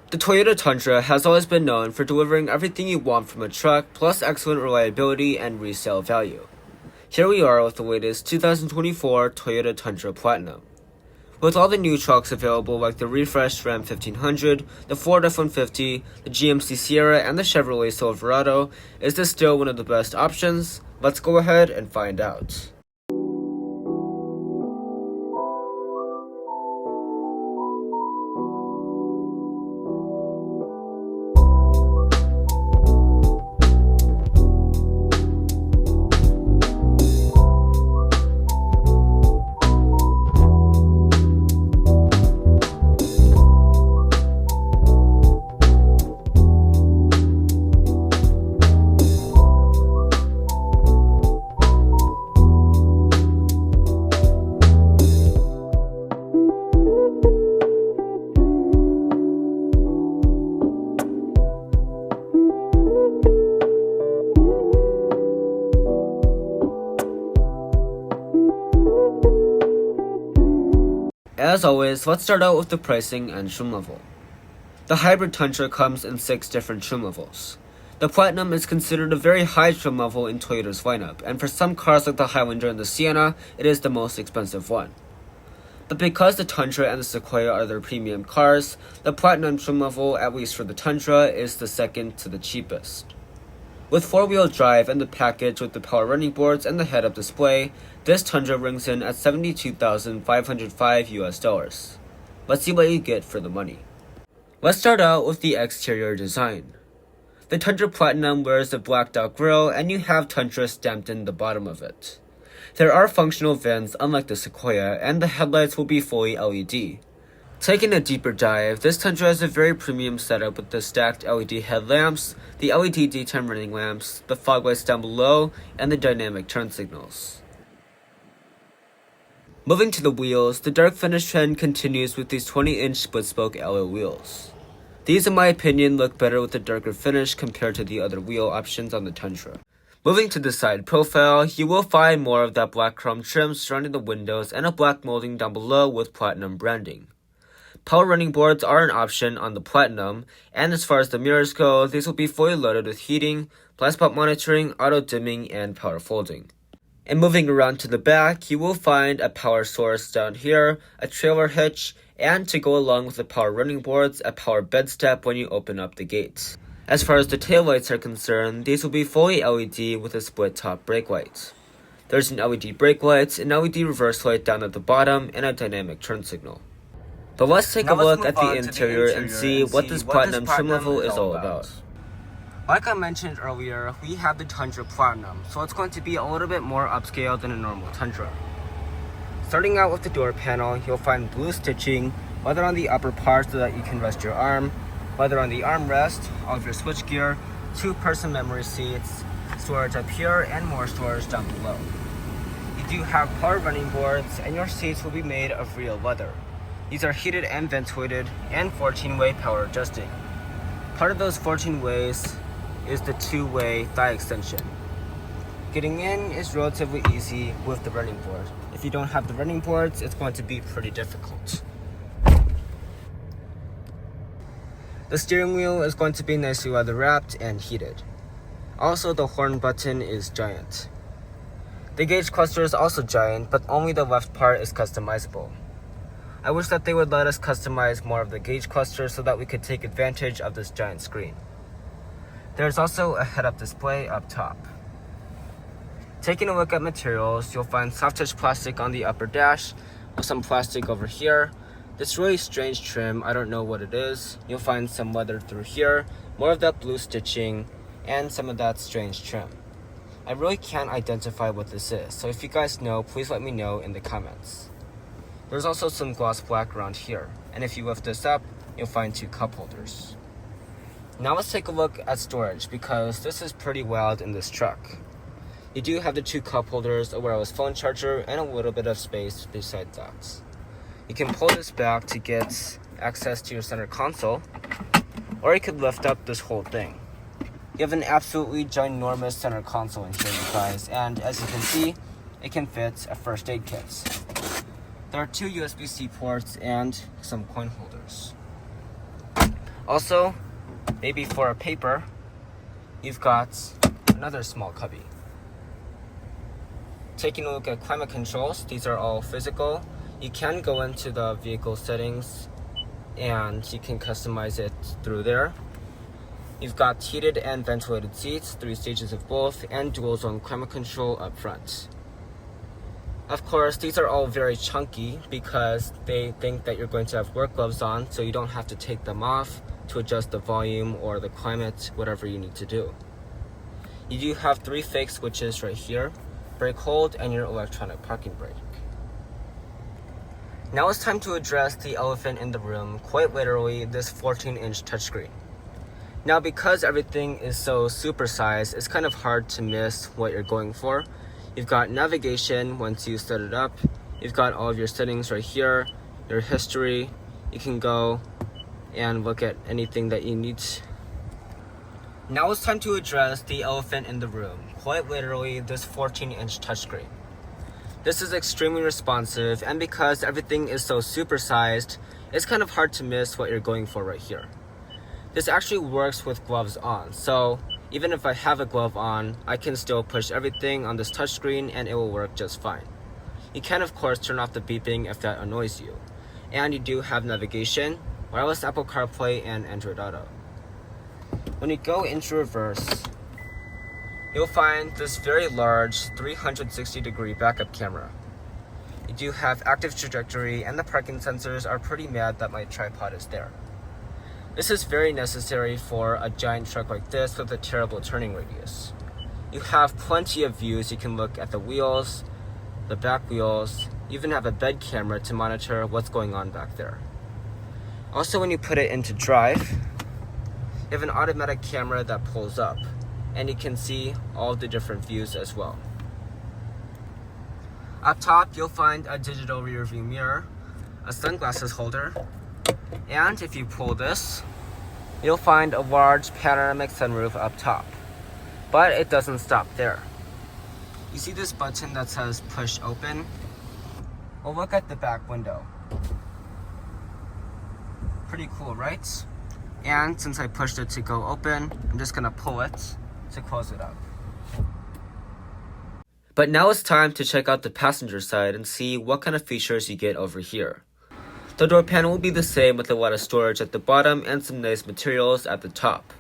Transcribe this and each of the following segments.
The Toyota Tundra has always been known for delivering everything you want from a truck, plus excellent reliability and resale value. Here we are with the latest 2024 Toyota Tundra Platinum. With all the new trucks available like the refreshed Ram 1500, the Ford F-150, the GMC Sierra, and the Chevrolet Silverado, is this still one of the best options? Let's go ahead and find out. As always, let's start out with the pricing and trim level. The hybrid Tundra comes in 6 different trim levels. The Platinum is considered a very high trim level in Toyota's lineup, and for some cars like the Highlander and the Sienna, it is the most expensive one. But because the Tundra and the Sequoia are their premium cars, the Platinum trim level, at least for the Tundra, is the second to the cheapest. With 4-wheel drive and the package with the power running boards and the head-up display, this Tundra rings in at $72,505 US. Let's see what you get for the money. Let's start out with the exterior design. The Tundra Platinum wears a blacked out grille and you have Tundra stamped in the bottom of it. There are functional vents unlike the Sequoia, and the headlights will be fully LED. Taking a deeper dive, this Tundra has a very premium setup with the stacked LED headlamps, the LED daytime running lamps, the fog lights down below, and the dynamic turn signals. Moving to the wheels, the dark finish trend continues with these 20-inch split-spoke alloy wheels. These, in my opinion, look better with the darker finish compared to the other wheel options on the Tundra. Moving to the side profile, you will find more of that black chrome trim surrounding the windows and a black molding down below with Platinum branding. Power running boards are an option on the Platinum, and as far as the mirrors go, these will be fully loaded with heating, blind spot monitoring, auto dimming, and power folding. And moving around to the back, you will find a power source down here, a trailer hitch, and to go along with the power running boards, a power bed step when you open up the gates. As far as the taillights are concerned, these will be fully LED with a split top brake light. There's an LED brake light, an LED reverse light down at the bottom, and a dynamic turn signal. But let's take a look at the interior and see what this Platinum trim level is all about. Like I mentioned earlier, we have the Tundra Platinum, so it's going to be a little bit more upscale than a normal Tundra. Starting out with the door panel, you'll find blue stitching, whether on the upper part so that you can rest your arm, whether on the armrest, all of your switchgear, 2-person memory seats, storage up here, and more storage down below. You do have power running boards, and your seats will be made of real leather. These are heated and ventilated and 14-way power adjusting. Part of those 14 ways is the 2-way thigh extension. Getting in is relatively easy with the running board. If you don't have the running boards, it's going to be pretty difficult. The steering wheel is going to be nicely leather wrapped and heated. Also, the horn button is giant. The gauge cluster is also giant, but only the left part is customizable. I wish that they would let us customize more of the gauge cluster so that we could take advantage of this giant screen. There's also a head-up display up top. Taking a look at materials, you'll find soft touch plastic on the upper dash with some plastic over here. This really strange trim, I don't know what it is. You'll find some leather through here, more of that blue stitching, and some of that strange trim. I really can't identify what this is, so if you guys know, please let me know in the comments. There's also some gloss black around here, and if you lift this up, you'll find 2 cup holders. Now let's take a look at storage, because this is pretty wild in this truck. You do have the 2 cup holders, a wireless phone charger, and a little bit of space beside that. You can pull this back to get access to your center console, or you could lift up this whole thing. You have an absolutely ginormous center console in here, you guys, and as you can see, it can fit a first aid kit. There are 2 USB-C ports and some coin holders. Also, maybe for a paper, you've got another small cubby. Taking a look at climate controls, these are all physical. You can go into the vehicle settings and you can customize it through there. You've got heated and ventilated seats, 3 stages of both, and dual zone climate control up front. Of course, these are all very chunky because they think that you're going to have work gloves on, so you don't have to take them off to adjust the volume or the climate, whatever you need to do. You do have 3 fake switches right here, brake hold, and your electronic parking brake. Now it's time to address the elephant in the room, quite literally this 14-inch touchscreen. Now because everything is so supersized, it's kind of hard to miss what you're going for. You've got navigation once you set it up. You've got all of your settings right here, your history. You can go and look at anything that you need. Now it's time to address the elephant in the room, quite literally this 14-inch touchscreen. This is extremely responsive, and because everything is so supersized, it's kind of hard to miss what you're going for right here. This actually works with gloves on, so even if I have a glove on, I can still push everything on this touchscreen and it will work just fine. You can of course turn off the beeping if that annoys you. And you do have navigation, wireless Apple CarPlay, and Android Auto. When you go into reverse, you'll find this very large 360-degree backup camera. You do have active trajectory, and the parking sensors are pretty mad that my tripod is there. This is very necessary for a giant truck like this with a terrible turning radius. You have plenty of views. You can look at the wheels, the back wheels, you even have a bed camera to monitor what's going on back there. Also, when you put it into drive, you have an automatic camera that pulls up, and you can see all the different views as well. Up top, you'll find a digital rear view mirror, a sunglasses holder, and if you pull this, you'll find a large panoramic sunroof up top. But it doesn't stop there. You see this button that says push open? Well, look at the back window. Pretty cool, right? And since I pushed it to go open, I'm just gonna pull it to close it up. But now it's time to check out the passenger side and see what kind of features you get over here. The door panel will be the same with a lot of storage at the bottom and some nice materials at the top.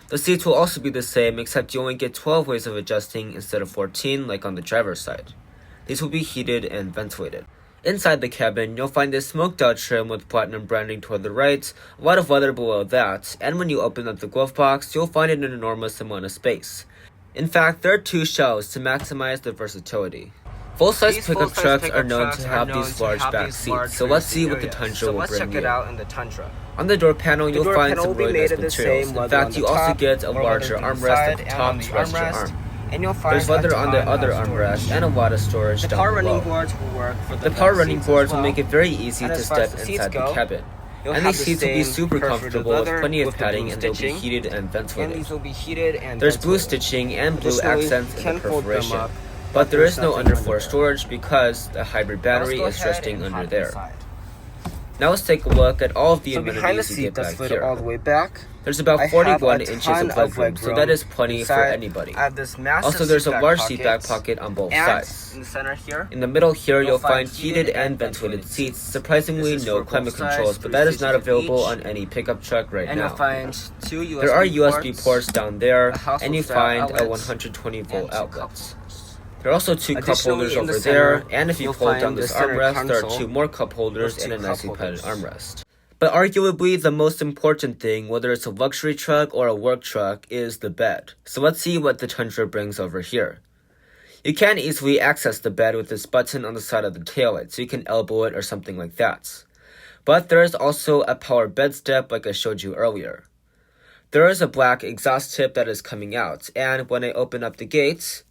The seats will also be the same, except you only get 12 ways of adjusting instead of 14 like on the driver's side. These will be heated and ventilated. Inside the cabin, you'll find this smoked out trim with platinum branding toward the right, a lot of leather below that, and when you open up the glove box, you'll find an enormous amount of space. In fact, there are 2 shelves to maximize the versatility. Full-size pickup trucks are known to have these large back seats, so let's see what the Tundra will bring you. So let's check it out in the Tundra. On the door panel, you'll find some really nice materials. In fact, you also get a larger armrest at the top to rest your arm. There's leather on the other armrest and a lot of storage down below. The power running boards will make it very easy to step inside the cabin. And these seats will be super comfortable with plenty of padding, and they'll be heated and ventilated. There's blue stitching and blue accents in the perforation. But there is no underfloor storage because the hybrid battery is resting under there. Now let's take a look at all of the amenities you get back here. There's about 41 inches of legroom, so that is plenty for anybody. Also, there's a large seat back pocket on both sides. In the middle here, you'll find heated and ventilated seats. Surprisingly, no climate controls, but that is not available on any pickup truck right now. There are USB ports down there, and you find a 120-volt outlet. There are also 2 cup holders over there, and if you pull down this armrest, there are 2 more cup holders and a nicely padded armrest. But arguably, the most important thing, whether it's a luxury truck or a work truck, is the bed. So let's see what the Tundra brings over here. You can easily access the bed with this button on the side of the taillight, so you can elbow it or something like that. But there is also a power bed step like I showed you earlier. There is a black exhaust tip that is coming out, and when I open up the gates,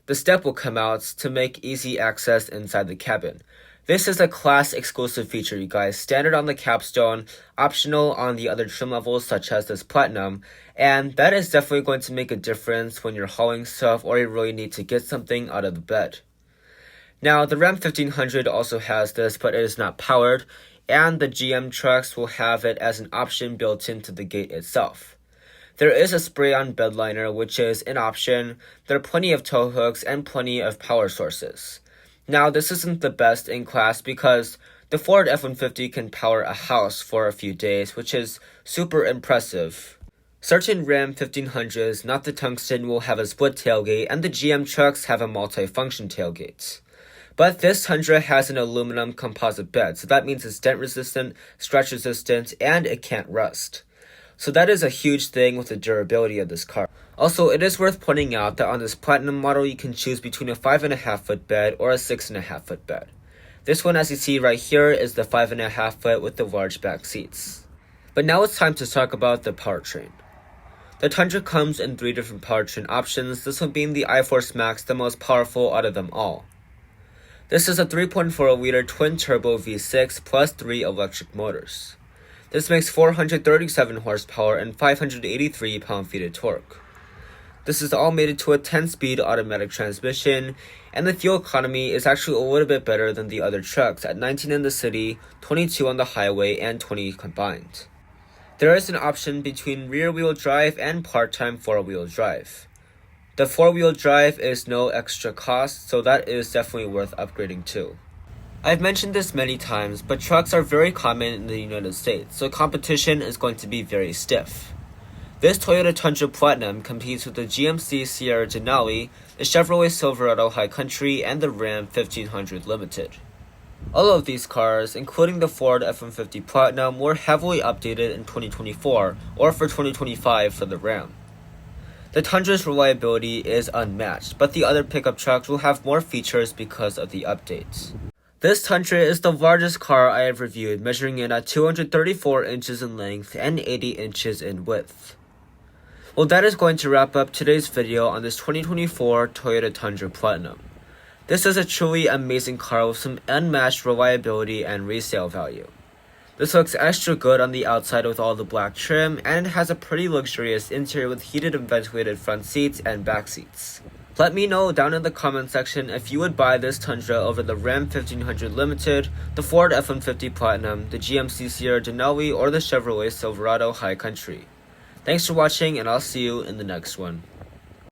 the step will come out to make easy access inside the cabin. This is a class exclusive feature, you guys, standard on the capstone, optional on the other trim levels such as this Platinum, and that is definitely going to make a difference when you're hauling stuff or you really need to get something out of the bed. Now, the Ram 1500 also has this, but it is not powered. and the GM trucks will have it as an option built into the gate itself. There is a spray-on bed liner, which is an option. There are plenty of tow hooks and plenty of power sources. Now, this isn't the best in class because the Ford F-150 can power a house for a few days, which is super impressive. Certain Ram 1500s, not the Tungsten, will have a split tailgate, and the GM trucks have a multi-function tailgate. But this Tundra has an aluminum composite bed, so that means it's dent resistant, scratch resistant, and it can't rust. So that is a huge thing with the durability of this car. Also, it is worth pointing out that on this Platinum model, you can choose between a 5.5 foot bed or a 6.5 foot bed. This one, as you see right here, is the 5.5 foot with the large back seats. But now it's time to talk about the powertrain. The Tundra comes in 3 different powertrain options, this one being the iForce Max, the most powerful out of them all. This is a 3.4-liter twin-turbo V6 plus 3 electric motors. This makes 437 horsepower and 583 pound-feet of torque. This is all mated to a 10-speed automatic transmission, and the fuel economy is actually a little bit better than the other trucks at 19 in the city, 22 on the highway, and 20 combined. There is an option between rear-wheel drive and part-time 4-wheel drive. The 4-wheel drive is no extra cost, so that is definitely worth upgrading too. I've mentioned this many times, but trucks are very common in the United States, so competition is going to be very stiff. This Toyota Tundra Platinum competes with the GMC Sierra Denali, the Chevrolet Silverado High Country, and the Ram 1500 Limited. All of these cars, including the Ford F-150 Platinum, were heavily updated in 2024 or for 2025 for the Ram. The Tundra's reliability is unmatched, but the other pickup trucks will have more features because of the updates. This Tundra is the largest car I have reviewed, measuring in at 234 inches in length and 80 inches in width. Well, that is going to wrap up today's video on this 2024 Toyota Tundra Platinum. This is a truly amazing car with some unmatched reliability and resale value. This looks extra good on the outside with all the black trim, and it has a pretty luxurious interior with heated and ventilated front seats and back seats. Let me know down in the comment section if you would buy this Tundra over the Ram 1500 Limited, the Ford F-150 Platinum, the GMC Sierra Denali, or the Chevrolet Silverado High Country. Thanks for watching, and I'll see you in the next one.